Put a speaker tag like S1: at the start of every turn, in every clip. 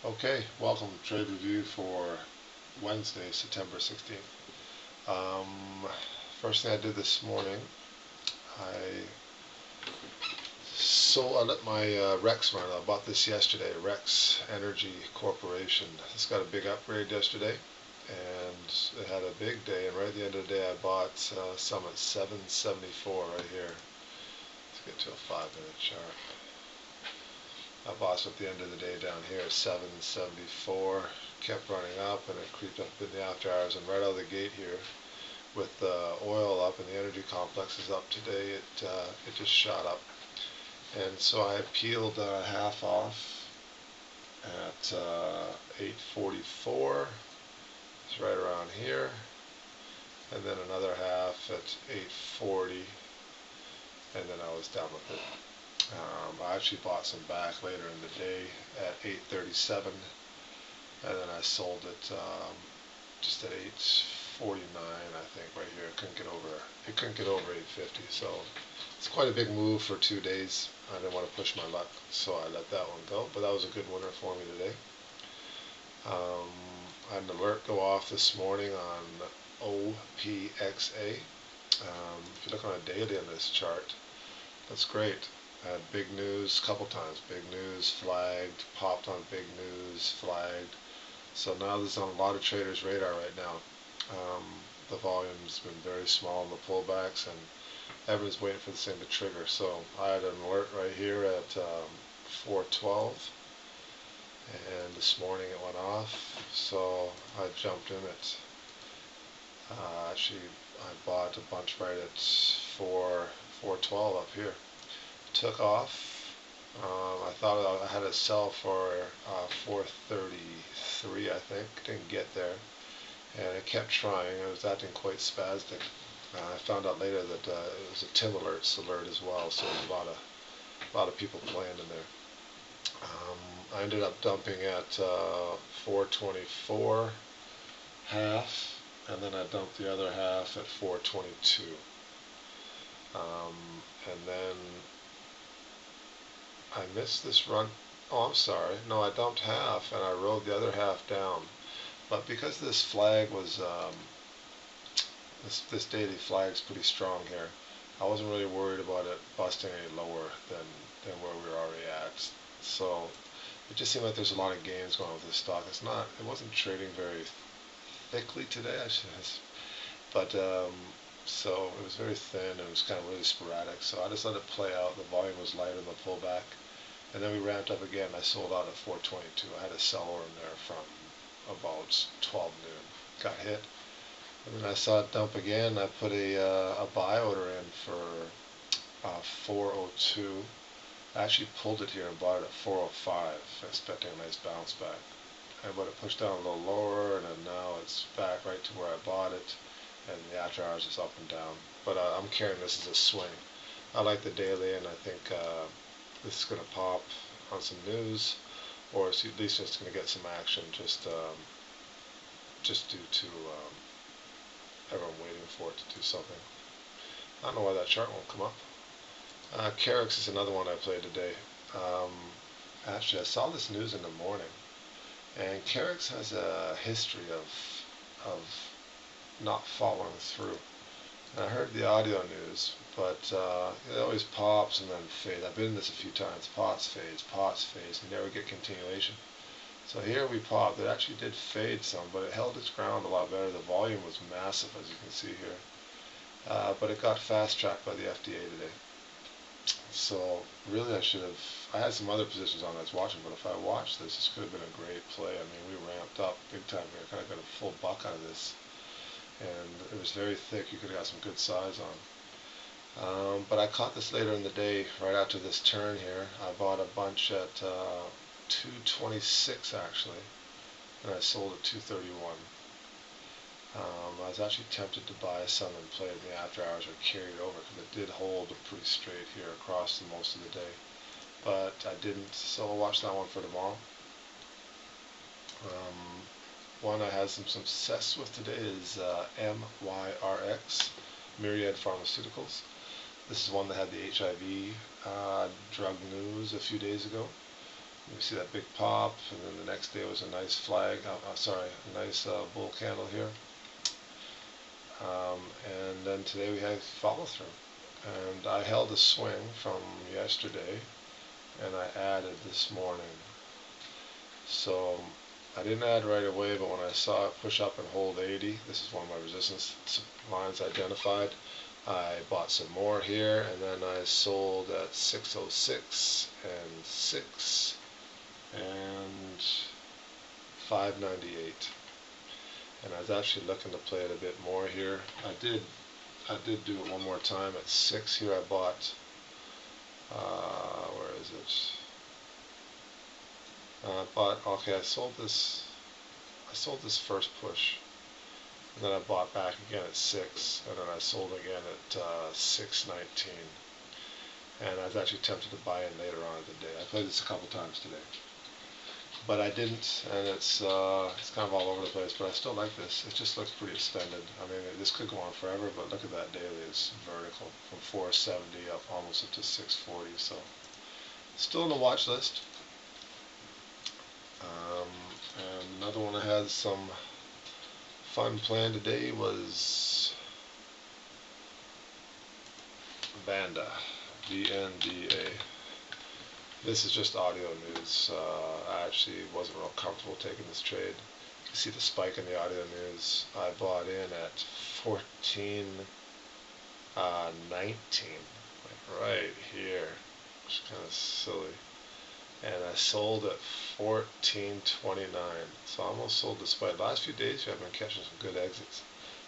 S1: Okay, welcome to Trade Review for Wednesday, September 16th. Um, First thing I did this morning, I I let my Rex run. I bought this yesterday, Rex Energy Corporation. It's got a big upgrade yesterday, and it had a big day. And right at the end of the day, I bought some at 774 right here. Let's get to a 5-minute chart. I bought at the end of the day down here, 774. Kept running up, and it creeped up in the after hours. And right out of the gate here, with the oil up and the energy complex is up today, it just shot up. And so I peeled half off at 844. It's right around here, and then another half at 840, and then I was done with it. I actually bought some back later in the day at 837, and then I sold it just at 849, I think, right here. It couldn't get over 850, so it's quite a big move for 2 days. I didn't want to push my luck, so I let that one go, but that was a good winner for me today. I had an alert go off this morning on OPXA. If you look on a daily on this chart, that's great. I had big news a couple times. Big news, flagged, popped on big news, flagged. So now this is on a lot of traders' radar right now. The volume's been very small in the pullbacks, and everyone's waiting for this thing to trigger. So I had an alert right here at 412, and this morning it went off. So I jumped in it. Actually, I bought a bunch right at 412 up here. Took off. I thought I had a sell for 433, I think. Didn't get there, and it kept trying. It was acting quite spastic. I found out later that it was a Tim Alerts alert as well, so there's a lot of people playing in there. I ended up dumping at 424 half, and then I dumped the other half at 422. And then I missed this run. Oh, I'm sorry. No, I dumped half and I rode the other half down. But because this flag was, this daily flag's pretty strong here, I wasn't really worried about it busting any lower than where we were already at. So it just seemed like there's a lot of gains going on with this stock. It wasn't trading very thickly today, but so it was very thin and it was kind of really sporadic. So I just let it play out. The volume was light in the pullback, and then we ramped up again. I sold out at 422. I had a seller in there from about 12 noon. Got hit, and then I saw it dump again. I put a buy order in for 402. I actually pulled it here and bought it at 405, expecting a nice bounce back. But it pushed down a little lower, and then now it's back right to where I bought it, and the after hours is up and down. But I'm carrying this as a swing. I like the daily, and I think this is going to pop on some news, or at least it's going to get some action just due to everyone waiting for it to do something. I don't know why that chart won't come up. Carex is another one I played today. Actually, I saw this news in the morning, and Carex has a history of not following through. And I heard the audio news, but it always pops and then fades. I've been in this a few times. Pops, fades, and never get continuation. So here we popped. It actually did fade some, but it held its ground a lot better. The volume was massive, as you can see here. But it got fast-tracked by the FDA today. So really I had some other positions on I was watching, but if I watched this could have been a great play. I mean, we ramped up big time here. Kind of got a full buck out of this. And it was very thick. You could have got some good size on. But I caught this later in the day, right after this turn here. I bought a bunch at 226 actually, and I sold at 231. I was actually tempted to buy some and play it in the after hours or carry it over because it did hold pretty straight here across the most of the day. But I didn't, so I'll watch that one for tomorrow. One I had some success with today is MYRX, Myriad Pharmaceuticals. This is one that had the HIV drug news a few days ago. You see that big pop, and then the next day was a nice flag, a nice bull candle here. And then today we had follow through. And I held a swing from yesterday, and I added this morning. So I didn't add right away, but when I saw it push up and hold 80, this is one of my resistance lines identified, I bought some more here, and then I sold at 606 and 6 and 598. And I was actually looking to play it a bit more here. I did do it one more time at 6 here. I bought, where is it? Okay, I sold this first push, and then I bought back again at 6, and then I sold again at 619. And I was actually tempted to buy in later on in the day. I played this a couple times today, but I didn't, and it's kind of all over the place, but I still like this. It just looks pretty extended. I mean, this could go on forever, but look at that daily. It's vertical from 470 up almost up to 640, so still in the watch list. And another one I had some fun planned today was Vanda, VNDA. This is just audio news. I actually wasn't real comfortable taking this trade. You can see the spike in the audio news. I bought in at 14.19, like right here, which is kind of silly. And I sold at 14.29. So I almost sold despite the last few days. I've been catching some good exits.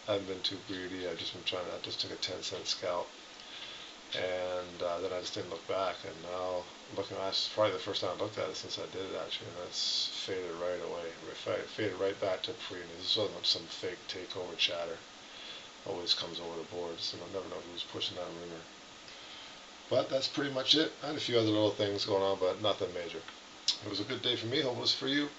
S1: I haven't been too greedy. I just took a 10-cent scalp. And then I just didn't look back, and now that's probably the first time I looked at it since I did it actually, and it's faded right away, faded right back to pre-news. This wasn't some fake takeover chatter. Always comes over the board, so I'll never know who's pushing that rumor. But that's pretty much it. I had a few other little things going on, but nothing major. It was a good day for me. Hope it was for you.